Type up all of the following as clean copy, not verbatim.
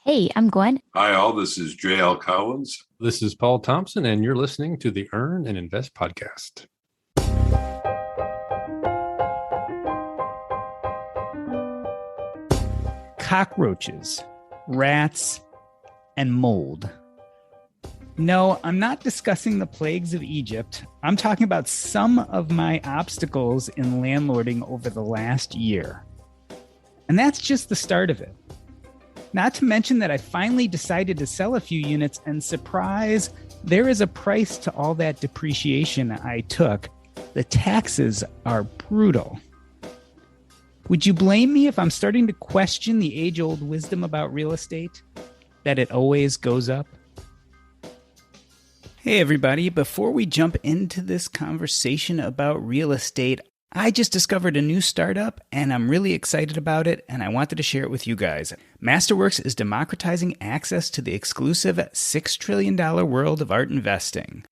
Hey, I'm Gwen. Hi, all. This is J.L. Collins. This is Paul Thompson, and you're listening to the Earn and Invest podcast. Cockroaches, rats, and mold. No, I'm not discussing the plagues of Egypt. I'm talking about some of my obstacles in landlording over the last year. And that's just the start of it. Not to mention that I finally decided to sell a few units, and surprise, there is a price to all that depreciation I took. The taxes are brutal. Would you blame me if I'm starting to question the age-old wisdom about real estate, that it always goes up? Hey everybody, before we jump into this conversation about real estate, I just discovered a new startup and I'm really excited about it, and I wanted to share it with you guys. Masterworks is democratizing access to the exclusive $6 trillion world of art investing.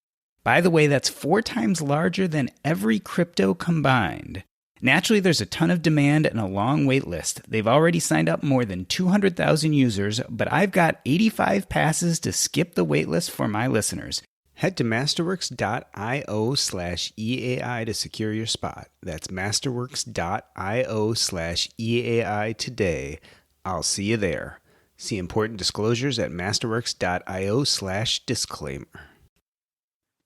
By the way, that's 4 times larger than every crypto combined. Naturally, there's a ton of demand and a long wait list. They've already signed up more than 200,000 users, but I've got 85 passes to skip the wait list for my listeners. Head to masterworks.io/EAI to secure your spot. That's masterworks.io/EAI today. I'll see you there. See important disclosures at masterworks.io/disclaimer.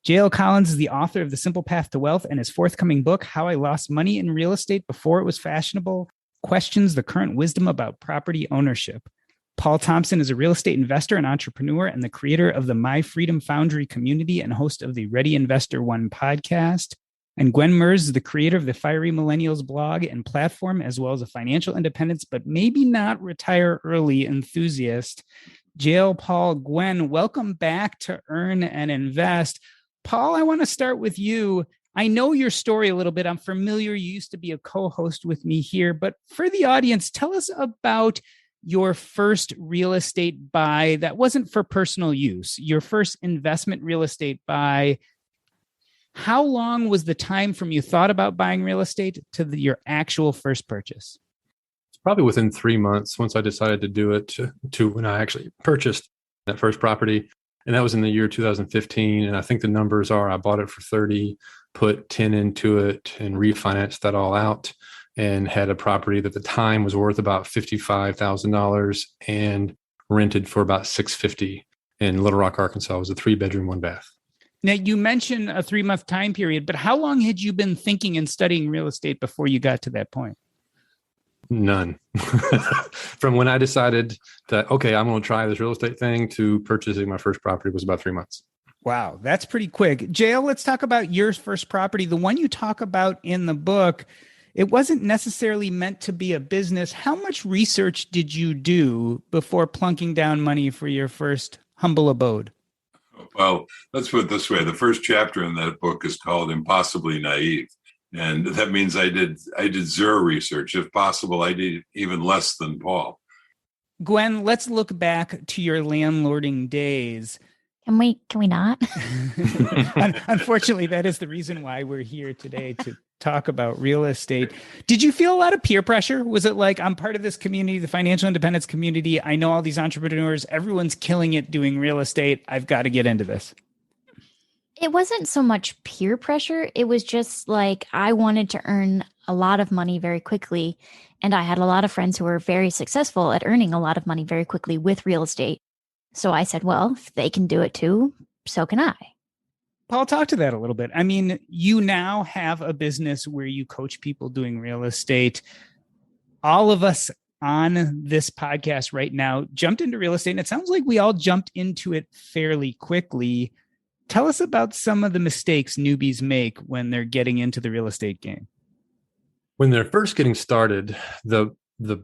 J.L. Collins is the author of The Simple Path to Wealth, and his forthcoming book, How I Lost Money in Real Estate Before It Was Fashionable, questions the current wisdom about property ownership. Paul Thompson is a real estate investor and entrepreneur and the creator of the My Freedom Foundry community and host of the Ready Investor One podcast. And Gwen Merz is the creator of the Fiery Millennials blog and platform, as well as a financial independence, but maybe not retire early enthusiast. J.L., Paul, Gwen, welcome back to Earn and Invest. Paul, I want to start with you. I know your story a little bit. I'm familiar. You used to be a co-host with me here, but for the audience, tell us about your first real estate buy that wasn't for personal use, your first investment real estate buy. How long was the time from you thought about buying real estate to your actual first purchase? It's probably within 3 months once I decided to do it to when I actually purchased that first property. And that was in the year 2015. And I think the numbers are I bought it for 30, put 10 into it and refinanced that all out, and had a property that at the time was worth about $55,000 and rented for about $650 in Little Rock, Arkansas. It was a 3-bedroom, 1-bath. Now, you mentioned a 3-month time period, but how long had you been thinking and studying real estate before you got to that point? None. From when I decided that, okay, I'm going to try this real estate thing to purchasing my first property was about 3 months. Wow, that's pretty quick. JL, let's talk about your first property. The one you talk about in the book, it wasn't necessarily meant to be a business. How much research did you do before plunking down money for your first humble abode? Well, let's put it this way. The first chapter in that book is called Impossibly Naive. And that means I did zero research. If possible, I did even less than Paul. Gwen, let's look back to your landlording days. Can we not? Unfortunately, that is the reason why we're here today, to talk about real estate. Did you feel a lot of peer pressure? Was it like, I'm part of this community, the financial independence community. I know all these entrepreneurs. Everyone's killing it doing real estate. I've got to get into this. It wasn't so much peer pressure. It was just like I wanted to earn a lot of money very quickly. And I had a lot of friends who were very successful at earning a lot of money very quickly with real estate. So I said, well, if they can do it too, so can I. Paul, talk to that a little bit. I mean, you now have a business where you coach people doing real estate. All of us on this podcast right now jumped into real estate, and it sounds like we all jumped into it fairly quickly. Tell us about some of the mistakes newbies make when they're getting into the real estate game. When they're first getting started, the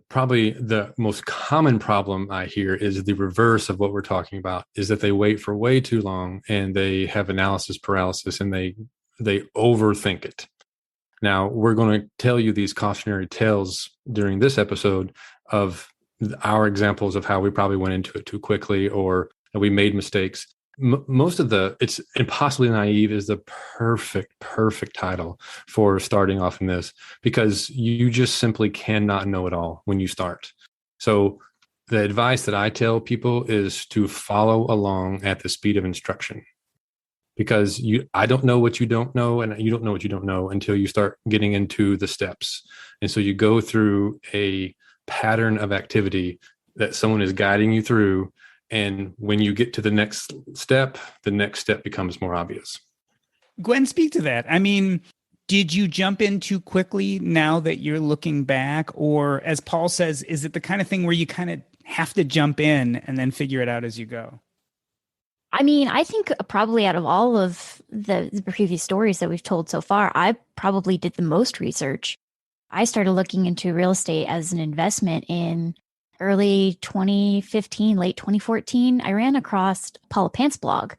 probably the most common problem I hear is the reverse of what we're talking about, is that they wait for way too long and they have analysis paralysis and they overthink it. Now, we're going to tell you these cautionary tales during this episode of our examples of how we probably went into it too quickly or that we made mistakes. Most of it's Impossibly Naive is the perfect title for starting off in this, because you just simply cannot know it all when you start. So the advice that I tell people is to follow along at the speed of instruction, because I don't know what you don't know, and you don't know what you don't know until you start getting into the steps. And so you go through a pattern of activity that someone is guiding you through. And when you get to the next step becomes more obvious. Gwen, speak to that. I mean, did you jump in too quickly now that you're looking back? Or as Paul says, is it the kind of thing where you kind of have to jump in and then figure it out as you go? I mean, I think probably out of all of the previous stories that we've told so far, I probably did the most research. I started looking into real estate as an investment in early 2015, late 2014. I ran across Paula Pant's blog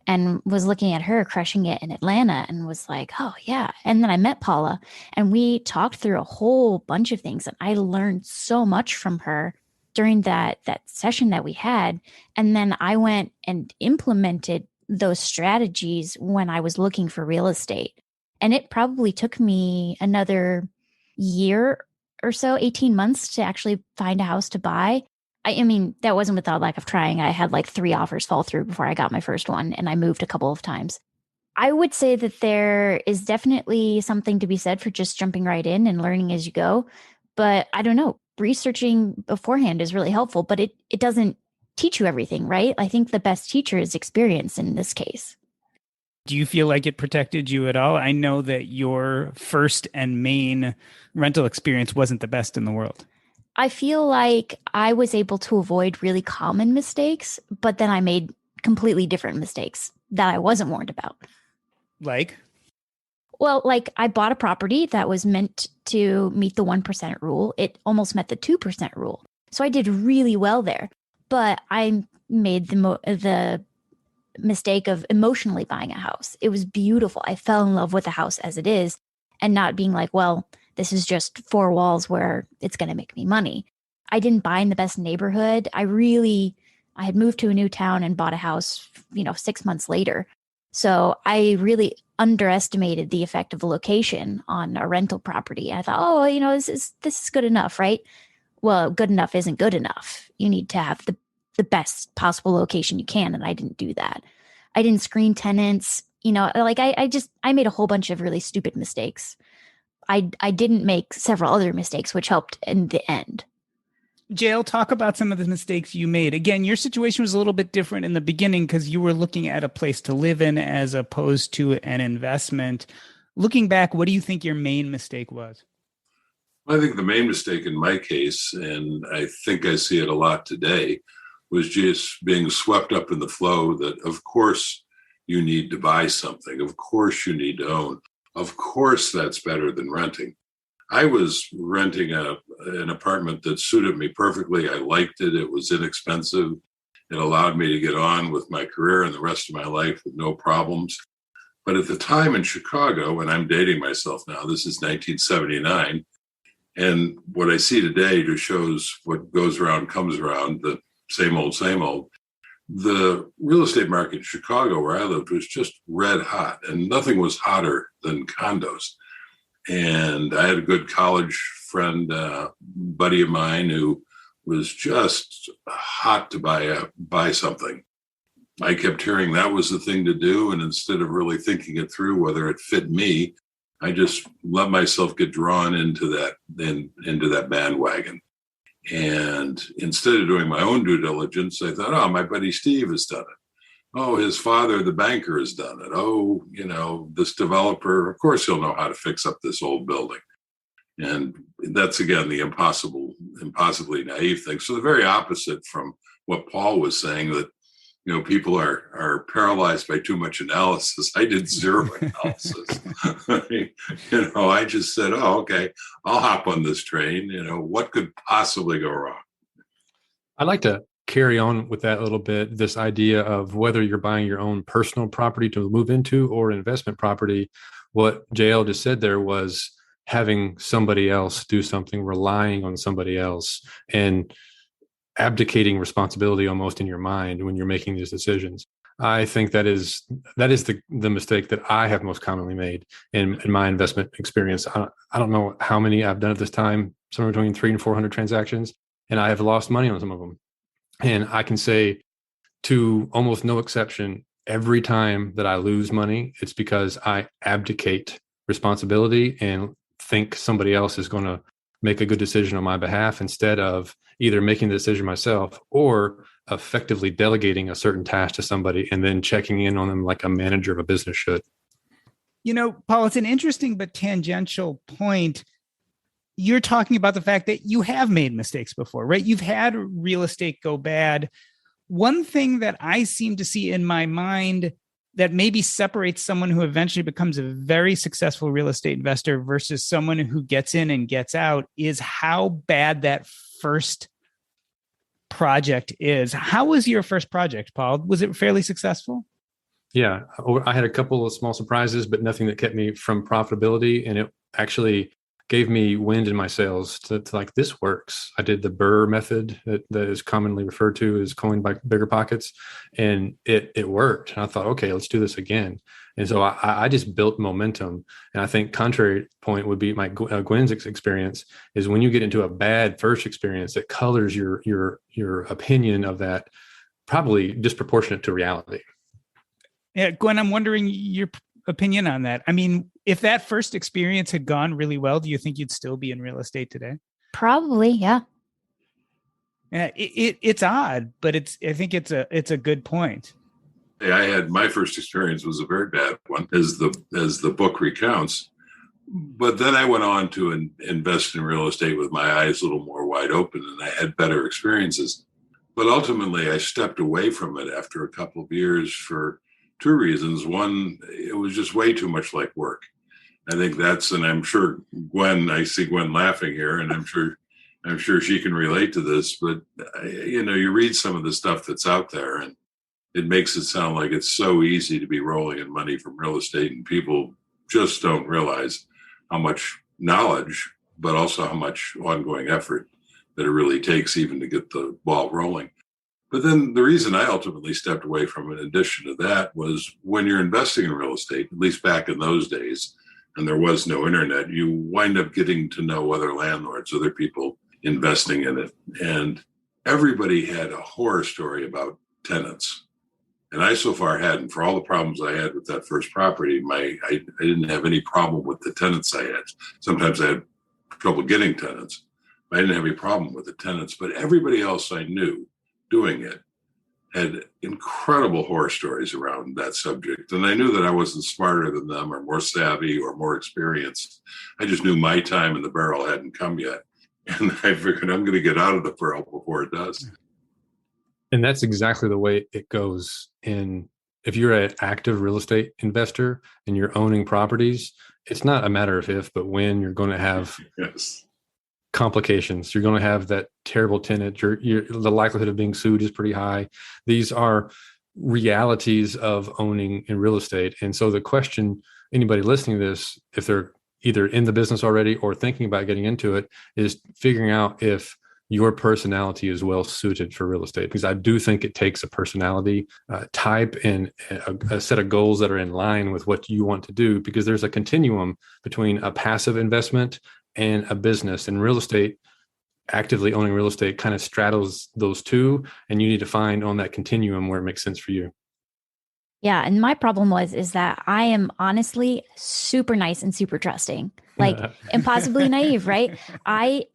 and was looking at her crushing it in Atlanta and was like, oh, yeah. And then I met Paula and we talked through a whole bunch of things. And I learned so much from her during that session that we had. And then I went and implemented those strategies when I was looking for real estate. And it probably took me another year or so, 18 months to actually find a house to buy. I mean, that wasn't without lack of trying. I had like 3 offers fall through before I got my first one, and I moved a couple of times. I would say that there is definitely something to be said for just jumping right in and learning as you go. But I don't know, researching beforehand is really helpful, but it doesn't teach you everything, right? I think the best teacher is experience in this case. Do you feel like it protected you at all? I know that your first and main rental experience wasn't the best in the world. I feel like I was able to avoid really common mistakes, but then I made completely different mistakes that I wasn't warned about. Like? Well, like I bought a property that was meant to meet the 1% rule. It almost met the 2% rule. So I did really well there, but I made the mistake of emotionally buying a house. It was beautiful. I fell in love with the house as it is and not being like, well, this is just 4 walls where it's going to make me money. I didn't buy in the best neighborhood. I had moved to a new town and bought a house, 6 months later. So I really underestimated the effect of the location on a rental property. I thought, oh, this is good enough, right? Well, good enough isn't good enough. You need to have the best possible location you can. And I didn't do that. I didn't screen tenants, I made a whole bunch of really stupid mistakes. I didn't make several other mistakes, which helped in the end. Jael, talk about some of the mistakes you made. Again, your situation was a little bit different in the beginning because you were looking at a place to live in as opposed to an investment. Looking back, what do you think your main mistake was? I think the main mistake in my case, and I think I see it a lot today, was just being swept up in the flow that, of course, you need to buy something. Of course, you need to own. Of course, that's better than renting. I was renting an apartment that suited me perfectly. I liked it. It was inexpensive. It allowed me to get on with my career and the rest of my life with no problems. But at the time in Chicago, and I'm dating myself now, this is 1979, and what I see today just shows what goes around comes around, the same old, same old. The real estate market in Chicago, where I lived, was just red hot, and nothing was hotter than condos. And I had a good college friend, buddy of mine, who was just hot to buy something. I kept hearing that was the thing to do, and instead of really thinking it through whether it fit me, I just let myself get drawn into that bandwagon. And instead of doing my own due diligence, I thought, oh, my buddy Steve has done it. Oh, his father, the banker, has done it. Oh, this developer, of course, he'll know how to fix up this old building. And that's, again, the impossibly naive thing. So the very opposite from what Paul was saying, that, people are paralyzed by too much analysis. I did zero analysis. I just said, oh, okay, I'll hop on this train. What could possibly go wrong? I'd like to carry on with that a little bit, this idea of whether you're buying your own personal property to move into or investment property. What Jael just said there was having somebody else do something, relying on somebody else, and abdicating responsibility almost in your mind when you're making these decisions. I think that is the mistake that I have most commonly made in my investment experience. I don't know how many I've done at this time, somewhere between 300 and 400 transactions. and I have lost money on some of them. And I can say, to almost no exception, every time that I lose money, it's because I abdicate responsibility and think somebody else is going to make a good decision on my behalf, instead of either making the decision myself or effectively delegating a certain task to somebody and then checking in on them like a manager of a business should. Paul, it's an interesting but tangential point. You're talking about the fact that you have made mistakes before, right? You've had real estate go bad. One thing that I seem to see in my mind that maybe separates someone who eventually becomes a very successful real estate investor versus someone who gets in and gets out is how bad that first project is. How was your first project, Paul? Was it fairly successful? Yeah, I had a couple of small surprises, but nothing that kept me from profitability. And it actually gave me wind in my sails to like, this works. I did the Burr method that is commonly referred to as coined by Bigger Pockets, and it worked. And I thought, okay, let's do this again. And so I just built momentum. And I think contrary point would be my Gwen's experience is when you get into a bad first experience, it colors your opinion of that probably disproportionate to reality. Yeah, Gwen, I'm wondering your opinion on that. I mean, if that first experience had gone really well, do you think you'd still be in real estate today? Probably, yeah. Yeah, it's odd, but I think it's a good point. I had my first experience was a very bad one, as the book recounts. But then I went on to invest in real estate with my eyes a little more wide open, and I had better experiences. But ultimately, I stepped away from it after a couple of years for two reasons. One, it was just way too much like work. I think and I'm sure I see Gwen laughing here, and I'm sure she can relate to this, but you read some of the stuff that's out there, and it makes it sound like it's so easy to be rolling in money from real estate, and people just don't realize how much knowledge, but also how much ongoing effort that it really takes even to get the ball rolling. But then the reason I ultimately stepped away from it, in addition to that, was when you're investing in real estate, at least back in those days, and there was no internet, you wind up getting to know other landlords, other people investing in it. And everybody had a horror story about tenants. And I so far hadn't. For all the problems I had with that first property, I didn't have any problem with the tenants I had. Sometimes I had trouble getting tenants. I didn't have any problem with the tenants, but everybody else I knew doing it had incredible horror stories around that subject. And I knew that I wasn't smarter than them or more savvy or more experienced. I just knew my time in the barrel hadn't come yet. And I figured I'm going to get out of the barrel before it does. And that's exactly the way it goes. If you're an active real estate investor and you're owning properties, it's not a matter of if, but when you're going to have Yes. complications. You're going to have that terrible tenant. The likelihood of being sued is pretty high. These are realities of owning in real estate. And so the question, anybody listening to this, if they're either in the business already or thinking about getting into it, is figuring out if your personality is well suited for real estate. Because I do think it takes a personality type and a set of goals that are in line with what you want to do, because there's a continuum between a passive investment and a business. And real estate, actively owning real estate, kind of straddles those two, and you need to find on that continuum where it makes sense for you. Yeah, and my problem is that I am honestly super nice and super trusting, like impossibly naive, right? I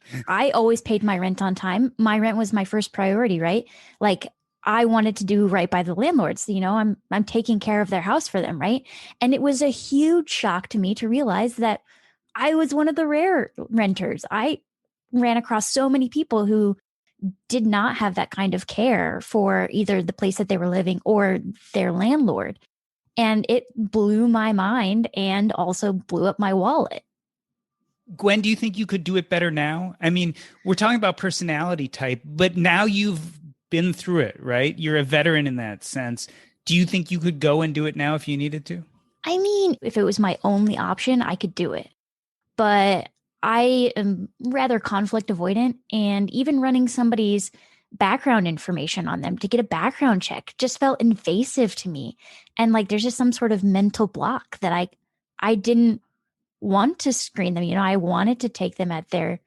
always paid my rent on time. My rent was my first priority, right? Like I wanted to do right by the landlords. I'm taking care of their house for them, right? And it was a huge shock to me to realize that I was one of the rare renters. I ran across so many people who did not have that kind of care for either the place that they were living or their landlord. And it blew my mind and also blew up my wallet. Gwen, do you think you could do it better now? I mean, we're talking about personality type, but now you've been through it, right? You're a veteran in that sense. Do you think you could go and do it now if you needed to? I mean, if it was my only option, I could do it. But I am rather conflict avoidant, and even running somebody's background information on them to get a background check just felt invasive to me. And like, there's just some sort of mental block that I didn't want to screen them. I wanted to take them at their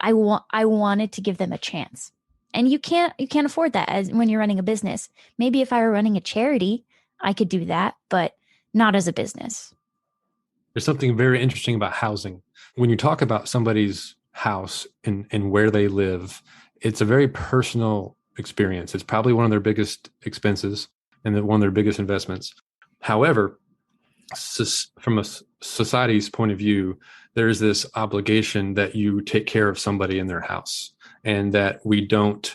I wanted to give them a chance. And you can't afford that as when you're running a business. Maybe if I were running a charity, I could do that, but not as a business. There's something very interesting about housing. When you talk about somebody's house and where they live, it's a very personal experience. It's probably one of their biggest expenses and one of their biggest investments. However, from a society's point of view, there's this obligation that you take care of somebody in their house, and that we don't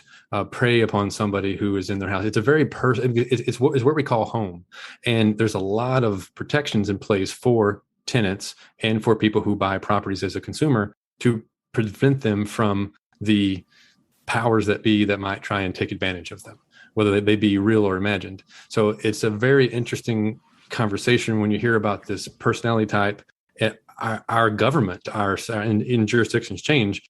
prey upon somebody who is in their house. It's a very it's what we call home, and there's a lot of protections in place for tenants and for people who buy properties as a consumer to prevent them from the powers that be that might try and take advantage of them, whether they be real or imagined. So it's a very interesting conversation when you hear about this personality type. Our government, in jurisdictions change,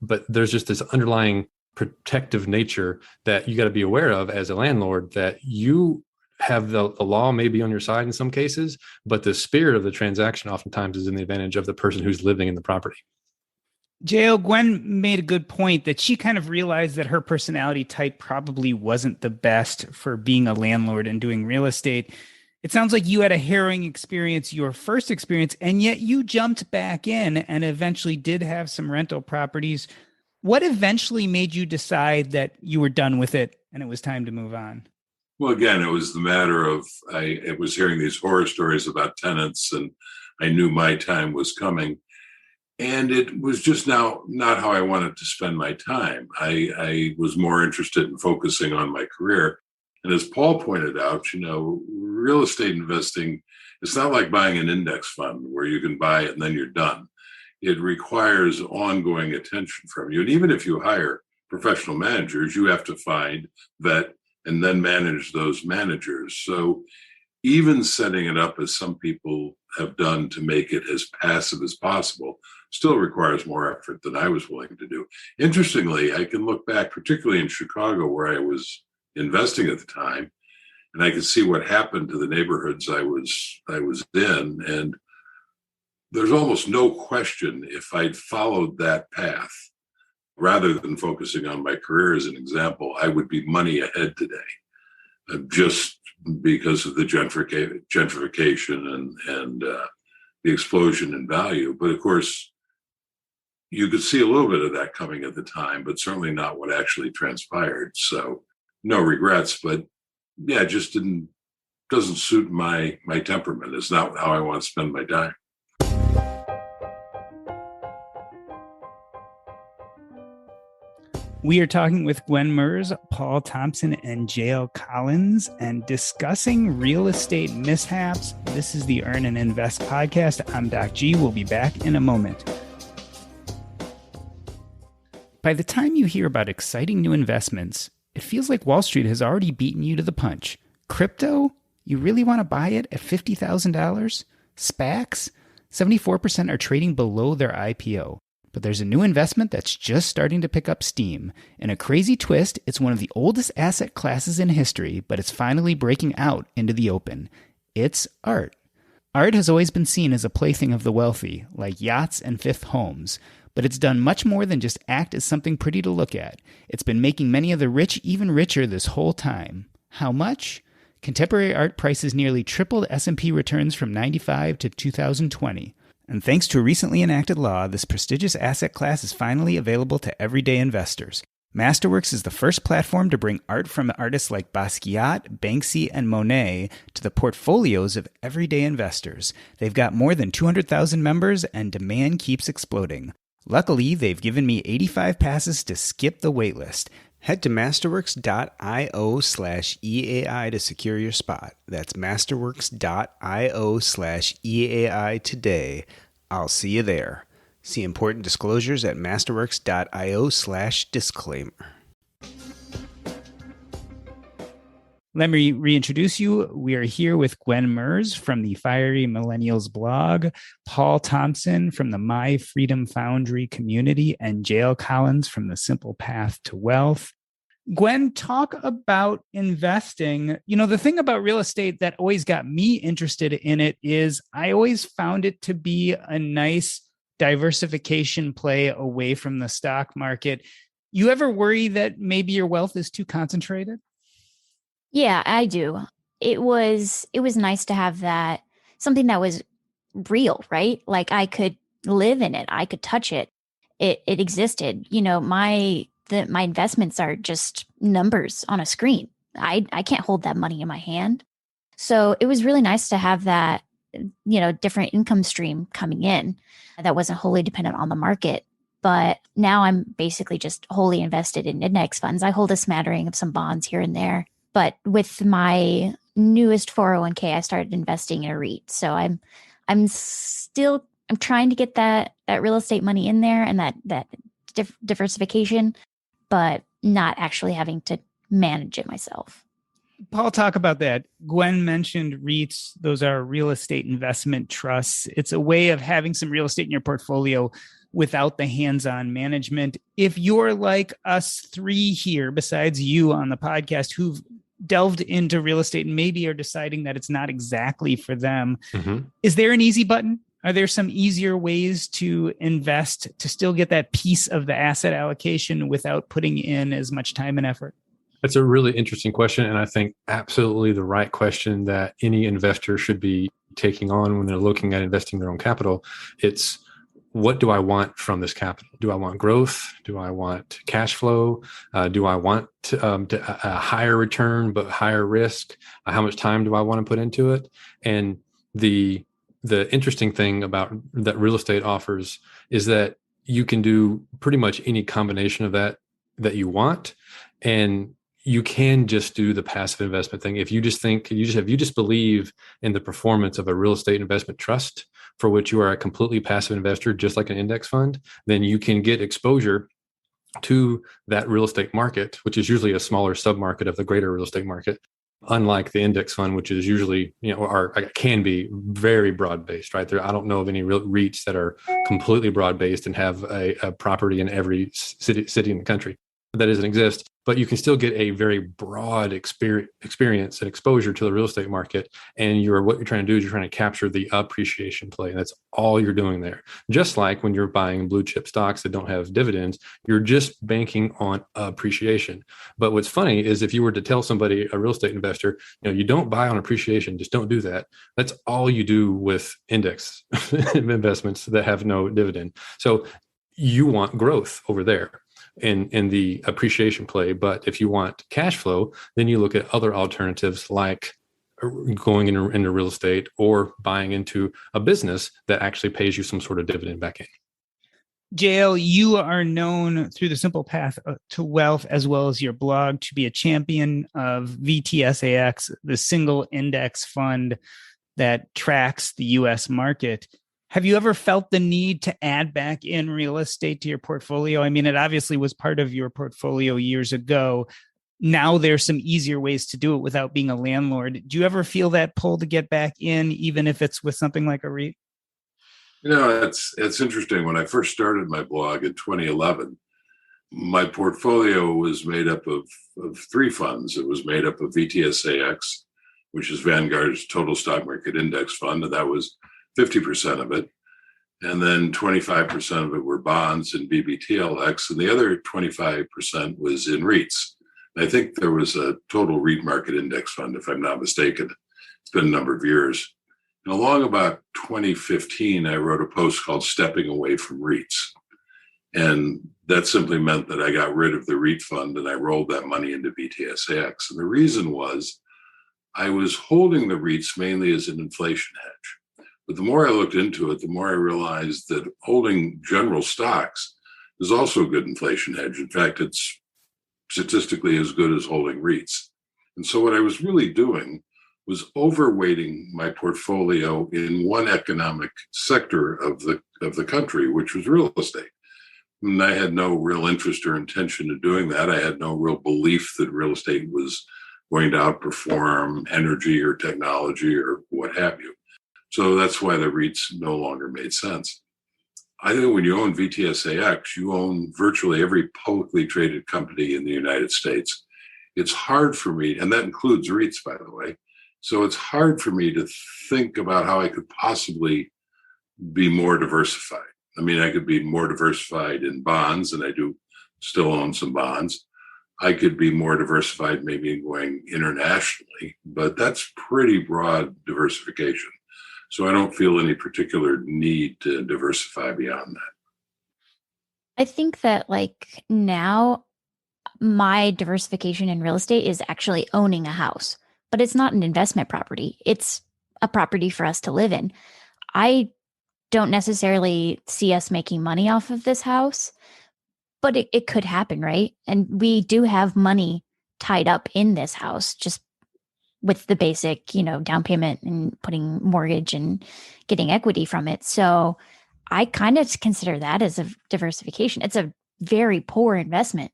but there's just this underlying protective nature that you got to be aware of as a landlord, that you have the law may be on your side in some cases, but the spirit of the transaction oftentimes is in the advantage of the person who's living in the property. JL, Gwen made a good point that she kind of realized that her personality type probably wasn't the best for being a landlord and doing real estate. It sounds like you had a harrowing experience, your first experience, and yet you jumped back in and eventually did have some rental properties. What eventually made you decide that you were done with it and it was time to move on? Well, again, it was the matter of I was hearing these horror stories about tenants, and I knew my time was coming. And it was just now not how I wanted to spend my time. I was more interested in focusing on my career. And as Paul pointed out, real estate investing, it's not like buying an index fund where you can buy it and then you're done. It requires ongoing attention from you. And even if you hire professional managers, you have to find, vet, and then manage those managers. So even setting it up as some people have done to make it as passive as possible still requires more effort than I was willing to do. Interestingly, I can look back, particularly in Chicago, where I was investing at the time, and I could see what happened to the neighborhoods I was in. And there's almost no question, if I'd followed that path, rather than focusing on my career as an example, I would be money ahead today, just because of the gentrification and the explosion in value. But of course, you could see a little bit of that coming at the time, but certainly not what actually transpired. So no regrets, but yeah, it just doesn't suit my temperament. It's not how I want to spend my time. We are talking with Gwen Merz, Paul Thompson, and JL Collins, and discussing real estate mishaps. This is the Earn and Invest podcast. I'm Doc G. We'll be back in a moment. By the time you hear about exciting new investments, it feels like Wall Street has already beaten you to the punch. Crypto? You really want to buy it at $50,000? SPACs? 74% are trading below their IPO. But there's a new investment that's just starting to pick up steam. In a crazy twist, it's one of the oldest asset classes in history, but it's finally breaking out into the open. It's art. Art has always been seen as a plaything of the wealthy, like yachts and fifth homes. But it's done much more than just act as something pretty to look at. It's been making many of the rich even richer this whole time. How much? Contemporary art prices nearly tripled S&P returns from 95 to 2020. And thanks to a recently enacted law, this prestigious asset class is finally available to everyday investors. Masterworks is the first platform to bring art from artists like Basquiat, Banksy, and Monet to the portfolios of everyday investors. They've got more than 200,000 members, and demand keeps exploding. Luckily, they've given me 85 passes to skip the waitlist. Head to masterworks.io/EAI to secure your spot. That's masterworks.io/EAI today. I'll see you there. See important disclosures at masterworks.io/disclaimer. Let me reintroduce you. We are here with Gwen Merz from the Fiery Millennials blog, Paul Thompson from the My Freedom Foundry community, and JL Collins from the Simple Path to Wealth. Gwen, talk about investing. The thing about real estate that always got me interested in it is I always found it to be a nice diversification play away from the stock market. You ever worry that maybe your wealth is too concentrated? Yeah, I do. It was nice to have that, something that was real, right? Like I could live in it. I could touch it. It existed. My investments are just numbers on a screen. I can't hold that money in my hand. So it was really nice to have that, different income stream coming in that wasn't wholly dependent on the market. But now I'm basically just wholly invested in index funds. I hold a smattering of some bonds here and there. But with my newest 401k, I started investing in a REIT. So I'm trying to get that real estate money in there and that diversification, but not actually having to manage it myself. Paul, talk about that. Gwen mentioned REITs. Those are real estate investment trusts. It's a way of having some real estate in your portfolio without the hands-on management. If you're like us three here, besides you on the podcast, who've delved into real estate and maybe are deciding that it's not exactly for them, is there an easy button? Are there some easier ways to invest to still get that piece of the asset allocation without putting in as much time and effort? That's a really interesting question. And I think absolutely the right question that any investor should be taking on when they're looking at investing their own capital. It's, what do I want from this capital? Do I want growth? Do I want cash flow? Do I want a higher return but higher risk? How much time do I want to put into it? And the interesting thing about that real estate offers is that you can do pretty much any combination of that you want. And you can just do the passive investment thing. If you just believe in the performance of a real estate investment trust for which you are a completely passive investor, just like an index fund, then you can get exposure to that real estate market, which is usually a smaller submarket of the greater real estate market. Unlike the index fund, which is usually, or can be very broad-based, right? I don't know of any real REITs that are completely broad-based and have a property in every city in the country. That doesn't exist, but you can still get a very broad experience and exposure to the real estate market. And what you're trying to do is you're trying to capture the appreciation play. And that's all you're doing there. Just like when you're buying blue chip stocks that don't have dividends, you're just banking on appreciation. But what's funny is if you were to tell somebody, a real estate investor, you don't buy on appreciation, just don't do that. That's all you do with index investments that have no dividend. So you want growth over there in the appreciation play. But if you want cash flow, then you look at other alternatives like going into real estate or buying into a business that actually pays you some sort of dividend back in. JL, you are known through the Simple Path to Wealth, as well as your blog, to be a champion of VTSAX, the single index fund that tracks the U.S. market. Have you ever felt the need to add back in real estate to your portfolio? I mean, it obviously was part of your portfolio years ago. Now there's some easier ways to do it without being a landlord. Do you ever feel that pull to get back in, even if it's with something like a REIT? It's interesting. When I first started my blog in 2011, my portfolio was made up of three funds. It was made up of VTSAX, which is Vanguard's total stock market index fund, and that was 50% of it. And then 25% of it were bonds and BBTLX, and the other 25% was in REITs. I think there was a total REIT market index fund, if I'm not mistaken. It's been a number of years. And along about 2015, I wrote a post called Stepping Away from REITs. And that simply meant that I got rid of the REIT fund and I rolled that money into VTSAX. And the reason was I was holding the REITs mainly as an inflation hedge. But the more I looked into it, the more I realized that holding general stocks is also a good inflation hedge. In fact, it's statistically as good as holding REITs. And so what I was really doing was overweighting my portfolio in one economic sector of the country, which was real estate. And I had no real interest or intention of doing that. I had no real belief that real estate was going to outperform energy or technology or what have you. So that's why the REITs no longer made sense. I think when you own VTSAX, you own virtually every publicly traded company in the United States. It's hard for me, and that includes REITs, by the way. So it's hard for me to think about how I could possibly be more diversified. I mean, I could be more diversified in bonds, and I do still own some bonds. I could be more diversified, maybe going internationally, but that's pretty broad diversification. So I don't feel any particular need to diversify beyond that. I think that like now my diversification in real estate is actually owning a house, but it's not an investment property. It's a property for us to live in. I don't necessarily see us making money off of this house, but it could happen, right? And we do have money tied up in this house, just with the basic, down payment and putting mortgage and getting equity from it. So I kind of consider that as a diversification. It's a very poor investment,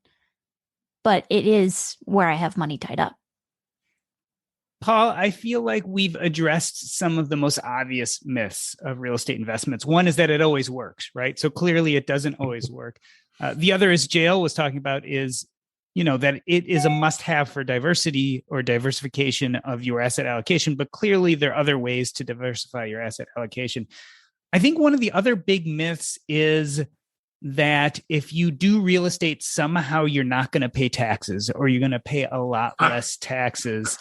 but it is where I have money tied up. Paul, I feel like we've addressed some of the most obvious myths of real estate investments. One is that it always works, right? So clearly it doesn't always work. The other, as Jael was talking about, is that it is a must-have for diversity or diversification of your asset allocation, but clearly there are other ways to diversify your asset allocation. I think one of the other big myths is that if you do real estate, somehow you're not going to pay taxes, or you're going to pay a lot less taxes.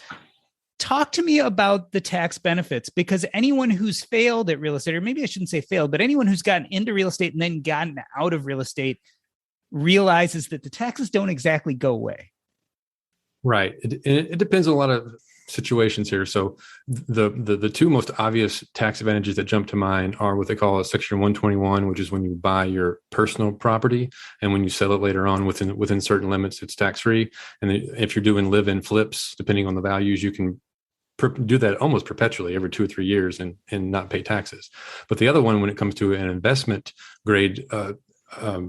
Talk to me about the tax benefits, because anyone who's failed at real estate, or maybe I shouldn't say failed, but anyone who's gotten into real estate and then gotten out of real estate realizes that the taxes don't exactly go away. Right. It depends on a lot of situations here. So the two most obvious tax advantages that jump to mind are what they call a Section 121, which is when you buy your personal property, and when you sell it later on within certain limits, it's tax free. And if you're doing live-in flips, depending on the values, you can do that almost perpetually every 2 or 3 years and not pay taxes. But the other one, when it comes to an investment grade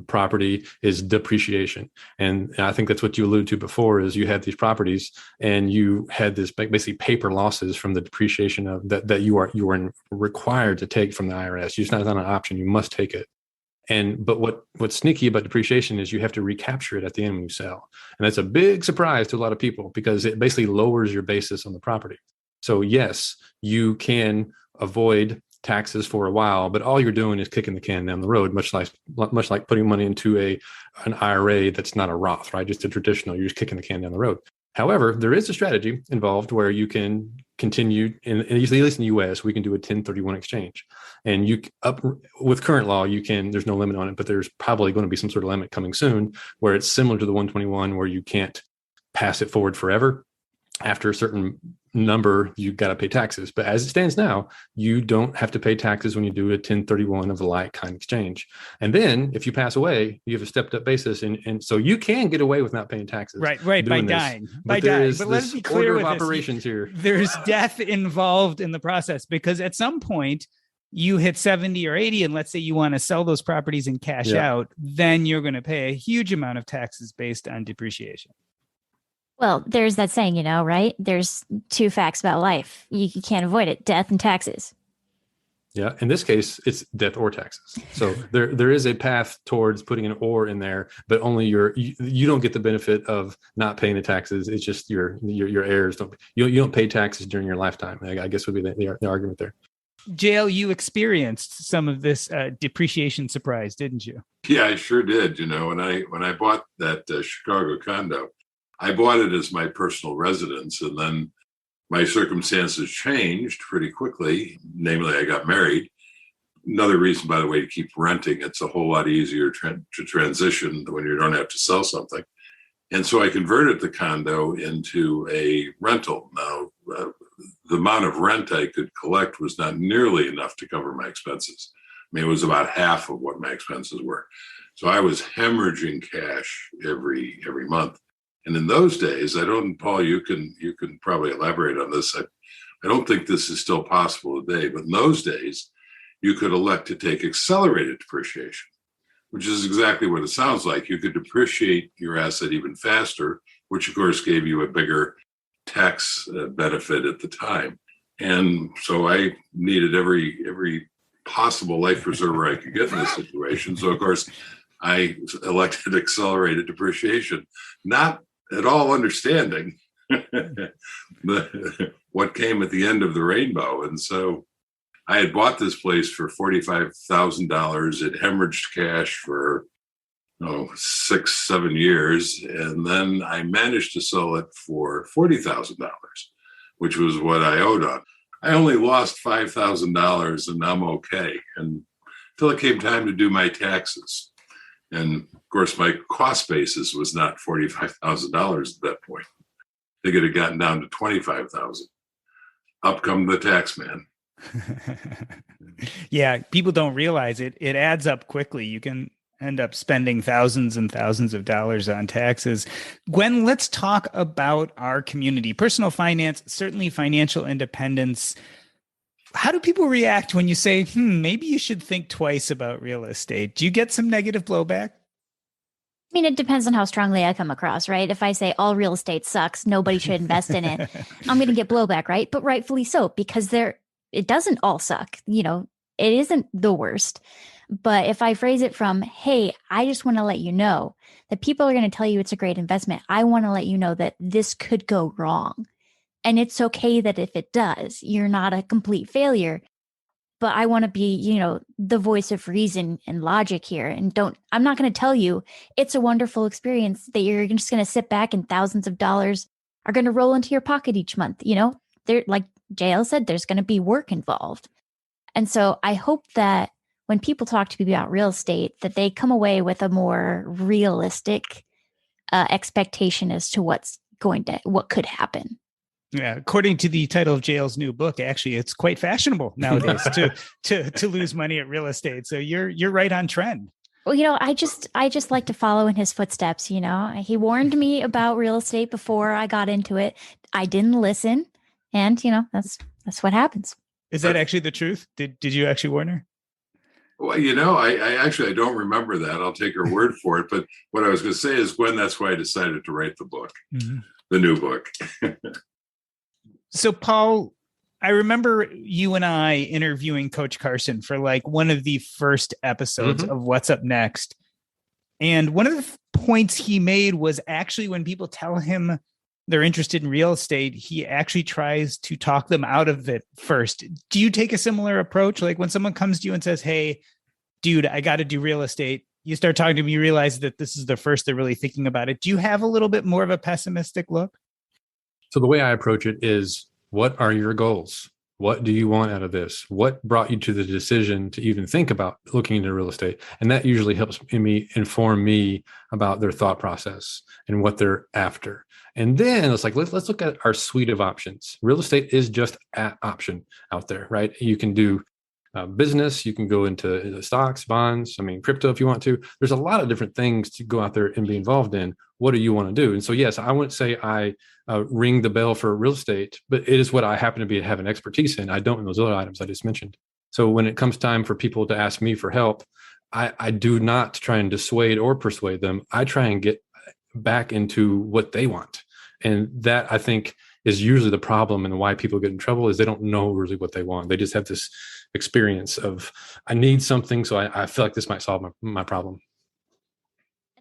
property, is depreciation. And I think that's what you alluded to before, is you had these properties and you had this basically paper losses from the depreciation of that you are required to take from the IRS. It's not an option. You must take it. But what's sneaky about depreciation is you have to recapture it at the end when you sell. And that's a big surprise to a lot of people, because it basically lowers your basis on the property. So yes, you can avoid taxes for a while, but all you're doing is kicking the can down the road, much like putting money into an IRA that's not a Roth, right? Just a traditional, you're just kicking the can down the road. However, there is a strategy involved where you can continue, at least in the US, we can do a 1031 exchange. And with current law, there's no limit on it, but there's probably going to be some sort of limit coming soon where it's similar to the 121, where you can't pass it forward forever. After a certain number, you got to pay taxes. But as it stands now, you don't have to pay taxes when you do a 1031 of the like kind exchange. And then if you pass away, you have a stepped up basis. And so you can get away with not paying taxes. Right. By dying. But let's be clear with operations here. There's death involved in the process, because at some point you hit 70 or 80, and let's say you want to sell those properties and cash out, then you're going to pay a huge amount of taxes based on depreciation. Well, there's that saying, right? There's two facts about life. You can't avoid it: death and taxes. Yeah. In this case, it's death or taxes. So there is a path towards putting an or in there, but only you don't get the benefit of not paying the taxes. It's just your heirs you don't pay taxes during your lifetime. I guess would be the argument there. Jael, you experienced some of this depreciation surprise, didn't you? Yeah, I sure did. When I bought that Chicago condo, I bought it as my personal residence, and then my circumstances changed pretty quickly. Namely, I got married. Another reason, by the way, to keep renting. It's a whole lot easier to transition when you don't have to sell something. And so I converted the condo into a rental. Now, the amount of rent I could collect was not nearly enough to cover my expenses. I mean, it was about half of what my expenses were. So I was hemorrhaging cash every month. And in those days, Paul, you can probably elaborate on this. I don't think this is still possible today, but in those days, you could elect to take accelerated depreciation, which is exactly what it sounds like. You could depreciate your asset even faster, which of course gave you a bigger tax benefit at the time. And so I needed every possible life preserver I could get in this situation. So of course, I elected accelerated depreciation, not at all understanding what came at the end of the rainbow. And so I had bought this place for $45,000. It hemorrhaged cash for 6, 7 years. And then I managed to sell it for $40,000, which was what I owed on. I only lost $5,000 and I'm okay. And until it came time to do my taxes. And of course, my cost basis was not $45,000 at that point. I think it had gotten down to $25,000. Up come the tax man. Yeah, people don't realize it. It adds up quickly. You can end up spending thousands and thousands of dollars on taxes. Gwen, let's talk about our community. Personal finance, certainly financial independence. How do people react when you say, maybe you should think twice about real estate? Do you get some negative blowback? I mean, it depends on how strongly I come across, right? If I say all real estate sucks, nobody should invest in it, I'm going to get blowback, right? But rightfully so, because it doesn't all suck. It isn't the worst. But if I phrase it from, hey, I just want to let you know that people are going to tell you it's a great investment. I want to let you know that this could go wrong. And it's okay that if it does, you're not a complete failure. But I want to be, the voice of reason and logic here. And I'm not going to tell you it's a wonderful experience that you're just going to sit back and thousands of dollars are going to roll into your pocket each month. There, like JL said, there's going to be work involved. And so I hope that when people talk to me about real estate, that they come away with a more realistic expectation as to what could happen. Yeah, according to the title of JL's new book, actually, it's quite fashionable nowadays to lose money at real estate. So you're right on trend. Well, I just like to follow in his footsteps. He warned me about real estate before I got into it. I didn't listen, and that's what happens. Is that actually the truth? Did you actually warn her? Well, I don't remember that. I'll take her word for it. But what I was going to say is, Gwen, that's why I decided to write the book, the new book. So, Paul, I remember you and I interviewing Coach Carson for one of the first episodes of What's Up Next. And one of the points he made was actually when people tell him they're interested in real estate, he actually tries to talk them out of it first. Do you take a similar approach? Like when someone comes to you and says, hey, dude, I got to do real estate. You start talking to them, you realize that this is the first they're really thinking about it. Do you have a little bit more of a pessimistic look? So the way I approach it is, what are your goals? What do you want out of this? What brought you to the decision to even think about looking into real estate? And that usually helps inform me about their thought process and what they're after. And then it's like, let's look at our suite of options. Real estate is just an option out there, right? You can do business, you can go into stocks, bonds, crypto if you want to. There's a lot of different things to go out there and be involved in. What do you want to do? And so, yes, I wouldn't say I ring the bell for real estate, but it is what I happen to have an expertise in. I don't in those other items I just mentioned. So when it comes time for people to ask me for help, I do not try and dissuade or persuade them. I try and get back into what they want. And that, I think, is usually the problem, and why people get in trouble is they don't know really what they want. They just have this experience of, I need something, so I feel like this might solve my problem.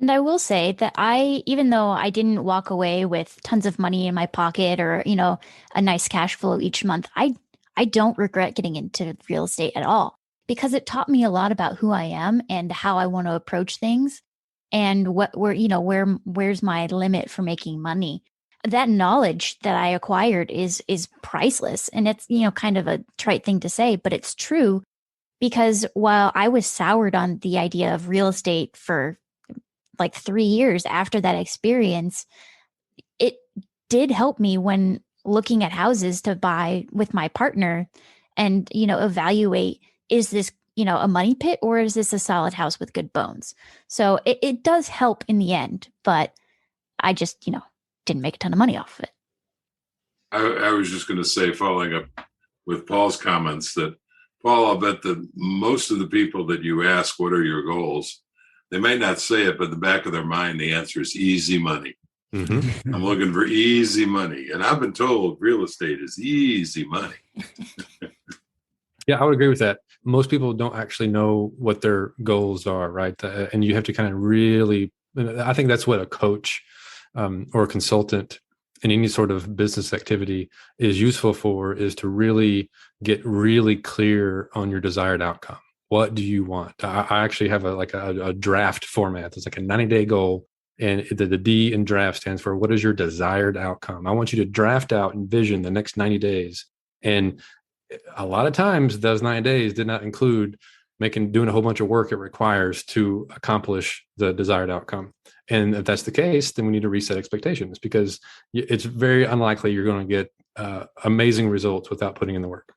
And I will say that even though I didn't walk away with tons of money in my pocket or, a nice cash flow each month, I don't regret getting into real estate at all, because it taught me a lot about who I am and how I want to approach things and where's my limit for making money. That knowledge that I acquired is priceless. And it's, kind of a trite thing to say, but it's true, because while I was soured on the idea of real estate for 3 years after that experience, it did help me when looking at houses to buy with my partner and, evaluate, is this, a money pit, or is this a solid house with good bones? So it does help in the end, but I just, didn't make a ton of money off of it. I was just going to say, following up with Paul's comments, that, Paul, I'll bet that most of the people that you ask, what are your goals? They might not say it, but in the back of their mind, the answer is easy money. Mm-hmm. I'm looking for easy money. And I've been told real estate is easy money. Yeah, I would agree with that. Most people don't actually know what their goals are, right? And you have to kind of really, I think that's what a coach or a consultant in any sort of business activity is useful for is to really get really clear on your desired outcome. What do you want? I actually have a draft format. It's like a 90-day goal. And the D in draft stands for what is your desired outcome? I want you to draft out and vision the next 90 days. And a lot of times those 90 days did not include doing a whole bunch of work it requires to accomplish the desired outcome. And if that's the case, then we need to reset expectations, because it's very unlikely you're going to get amazing results without putting in the work.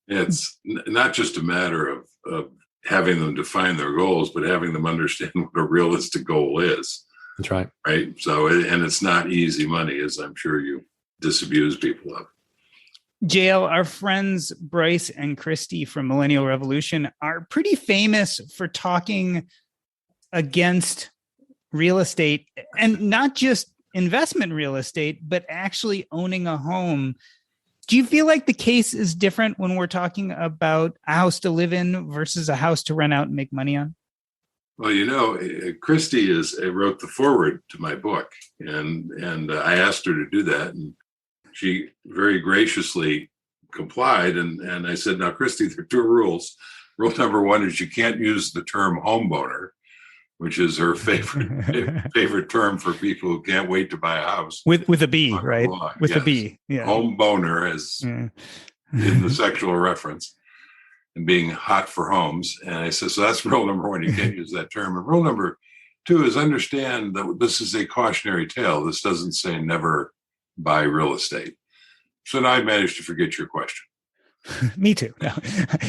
It's not just a matter of having them define their goals, but having them understand what a realistic goal is. That's right. Right. So, and it's not easy money, as I'm sure you disabuse people of. JL, our friends Bryce and Christy from Millennial Revolution are pretty famous for talking against real estate, and not just investment real estate, but actually owning a home. Do you feel like the case is different when we're talking about a house to live in versus a house to rent out and make money on? Well, Christy wrote the foreword to my book, and I asked her to do that, and she very graciously complied. And I said, now, Christy, there are two rules. Rule number one is you can't use the term homeowner, which is her favorite term for people who can't wait to buy a house. With a B, right? With a B. Yeah. Homeboner is in the sexual reference, and being hot for homes. And I said, so that's rule number one. You can't use that term. And rule number two is understand that this is a cautionary tale. This doesn't say never buy real estate. So now I managed to forget your question. Me too. No.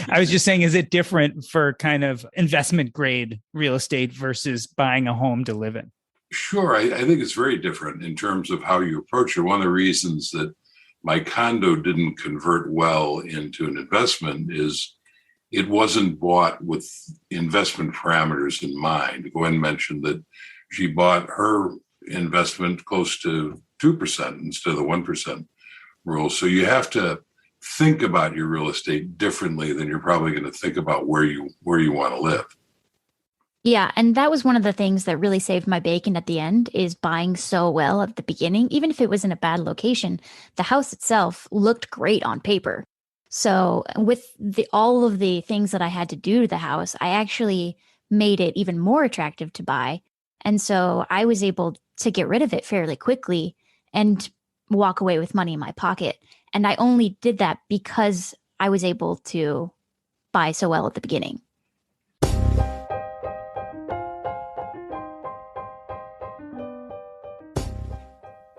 I was just saying, is it different for kind of investment grade real estate versus buying a home to live in? Sure. I think it's very different in terms of how you approach it. One of the reasons that my condo didn't convert well into an investment is it wasn't bought with investment parameters in mind. Gwen mentioned that she bought her investment close to 2% instead of the 1% rule. So you have to think about your real estate differently than you're probably going to think about where you want to live. Yeah, and that was one of the things that really saved my bacon at the end, is buying so well at the beginning. Even if it was in a bad location, the house itself looked great on paper. So with all of the things that I had to do to the house, I actually made it even more attractive to buy. And so I was able to get rid of it fairly quickly and walk away with money in my pocket. And I only did that because I was able to buy so well at the beginning.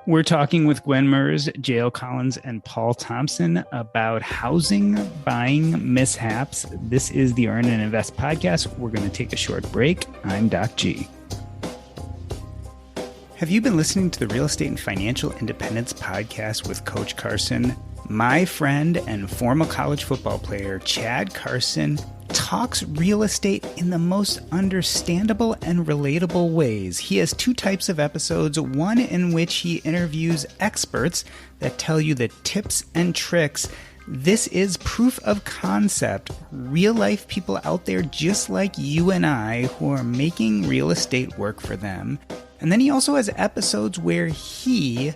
We're talking with Gwen Merz, J.L. Collins, and Paul Thompson about housing buying mishaps. This is the Earn and Invest podcast. We're going to take a short break. I'm Doc G. Have you been listening to the Real Estate and Financial Independence podcast with Coach Carson? My friend and former college football player, Chad Carson, talks real estate in the most understandable and relatable ways. He has two types of episodes, one in which he interviews experts that tell you the tips and tricks. This is proof of concept, real life people out there just like you and I who are making real estate work for them. And then he also has episodes where he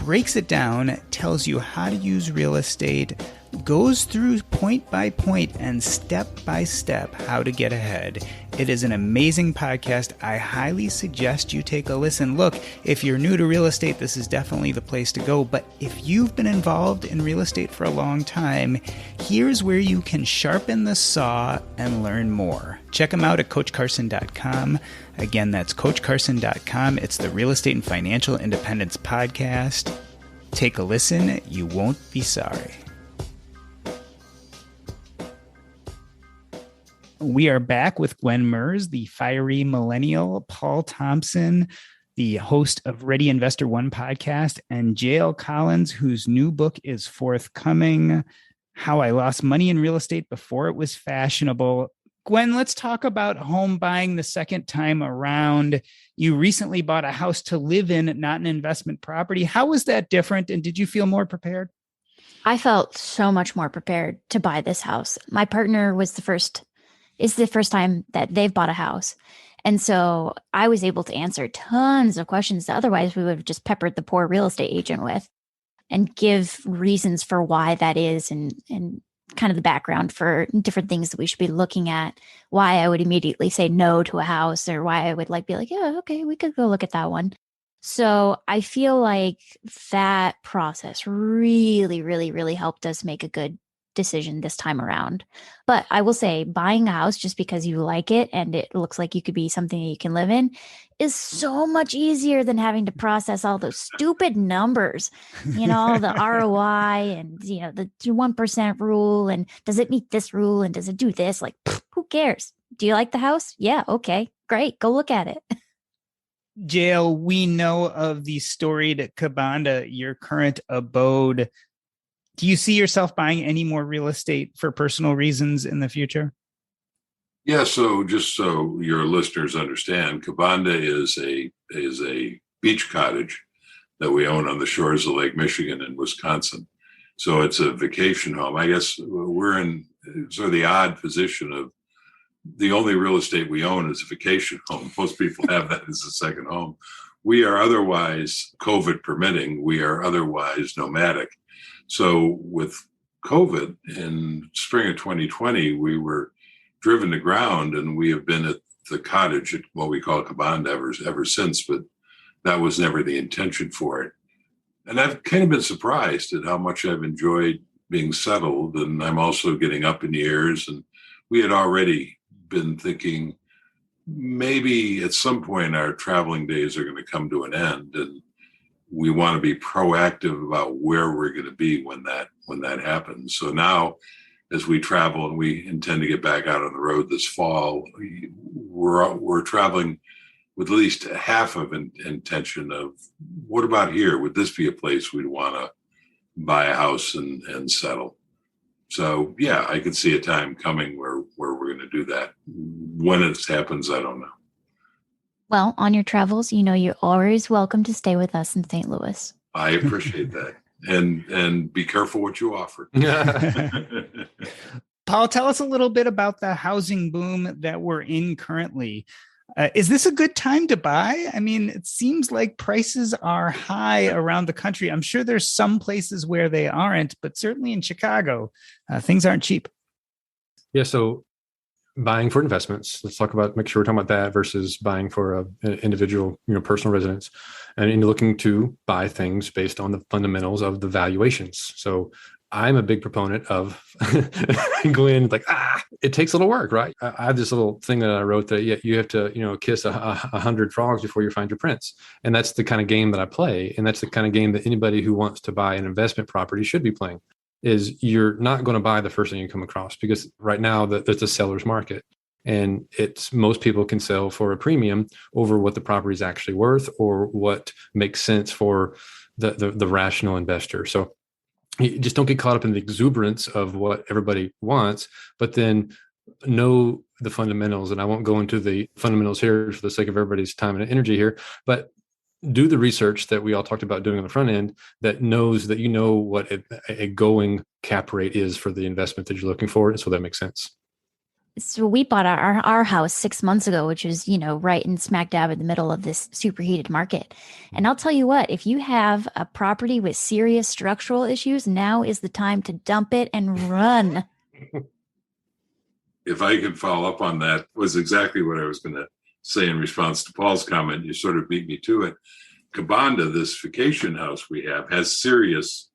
breaks it down, tells you how to use real estate, goes through point by point and step by step how to get ahead. It is an amazing podcast. I highly suggest you take a listen. Look, if you're new to real estate, this is definitely the place to go. But if you've been involved in real estate for a long time, here's where you can sharpen the saw and learn more. Check them out at CoachCarson.com. Again, that's CoachCarson.com. It's the Real Estate and Financial Independence podcast. Take a listen. You won't be sorry. We are back with Gwen Merz, the fiery millennial, Paul Thompson, the host of Ready Investor One podcast, and J.L. Collins, whose new book is forthcoming, How I Lost Money in Real Estate Before It Was Fashionable. Gwen, let's talk about home buying the second time around. You recently bought a house to live in, not an investment property. How was that different? And did you feel more prepared? I felt so much more prepared to buy this house. My partner is the first time that they've bought a house. And so I was able to answer tons of questions that otherwise we would have just peppered the poor real estate agent with and give reasons for why that is and kind of the background for different things that we should be looking at, why I would immediately say no to a house or why I would be like, yeah, okay, we could go look at that one. So I feel like that process really, really, really helped us make a good decision this time around. But I will say buying a house just because you like it and it looks like you could be something that you can live in is so much easier than having to process all those stupid numbers, all the ROI and, the 1% rule. And does it meet this rule? And does it do this? Like, who cares? Do you like the house? Yeah. Okay, great. Go look at it. JL, we know of the storied Cabana, your current abode. Do you see yourself buying any more real estate for personal reasons in the future? Yeah, so just so your listeners understand, Cabana is a beach cottage that we own on the shores of Lake Michigan in Wisconsin. So it's a vacation home. I guess we're in sort of the odd position of the only real estate we own is a vacation home. Most people have that as a second home. We are otherwise, COVID permitting, we are otherwise nomadic. So with COVID in spring of 2020, we were driven to ground and we have been at the cottage at what we call Cabana ever since, but that was never the intention for it. And I've kind of been surprised at how much I've enjoyed being settled. And I'm also getting up in years. And we had already been thinking maybe at some point our traveling days are going to come to an end. And we want to be proactive about where we're going to be when that happens. So now, as we travel and we intend to get back out on the road this fall, we're traveling with at least half of an intention of what about here? Would this be a place we'd want to buy a house and settle? So yeah, I could see a time coming where we're going to do that. When it happens, I don't know. Well, on your travels, you're always welcome to stay with us in St. Louis. I appreciate that. And be careful what you offer. Paul, tell us a little bit about the housing boom that we're in currently. Is this a good time to buy? I mean, it seems like prices are high around the country. I'm sure there's some places where they aren't, but certainly in Chicago, things aren't cheap. Yeah. So buying for investments, let's make sure we're talking about that versus buying for an individual, personal residence, and looking to buy things based on the fundamentals of the valuations. So I'm a big proponent of Gwen, it takes a little work, right? I have this little thing that I wrote that you have to, kiss 100 frogs before you find your prince. And that's the kind of game that I play. And that's the kind of game that anybody who wants to buy an investment property should be playing. Is you're not going to buy the first thing you come across, because right now there's a seller's market, and most people can sell for a premium over what the property is actually worth or what makes sense for the rational investor. So you just don't get caught up in the exuberance of what everybody wants, but then know the fundamentals. And I won't go into the fundamentals here for the sake of everybody's time and energy here, but do the research that we all talked about doing on the front end that knows that what a going cap rate is for the investment that you're looking for. And so that makes sense. So we bought our house 6 months ago, which is, right in smack dab in the middle of this superheated market. And I'll tell you what, if you have a property with serious structural issues, now is the time to dump it and run. If I could follow up on that, was exactly what I was going to say in response to Paul's comment. You sort of beat me to it. Cabana, this vacation house we have, has serious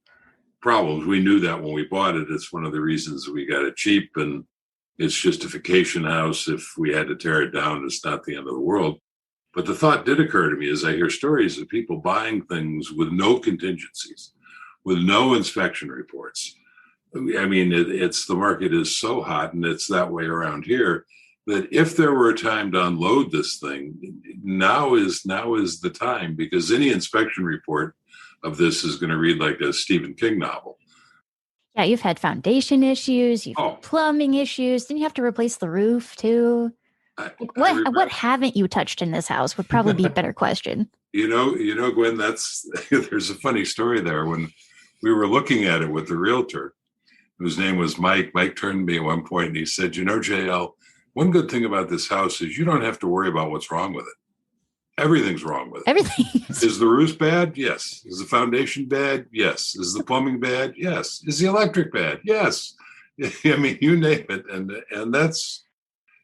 problems. We knew that when we bought it. It's one of the reasons we got it cheap, and it's just a vacation house. If we had to tear it down, it's not the end of the world. But the thought did occur to me as I hear stories of people buying things with no contingencies, with no inspection reports. I mean, the market is so hot, and it's that way around here, that if there were a time to unload this thing, now is the time, because any inspection report of this is going to read like a Stephen King novel. Yeah, you've had foundation issues, you've had plumbing issues. Didn't you have to replace the roof too? What haven't you touched in this house would probably be a better question. Gwen, there's a funny story there. When we were looking at it with the realtor, whose name was Mike turned to me at one point and he said, JL, one good thing about this house is you don't have to worry about what's wrong with it. Everything's wrong with it. Everything. Is the roof bad? Yes. Is the foundation bad? Yes. Is the plumbing bad? Yes. Is the electric bad? Yes. I mean, you name it. And that's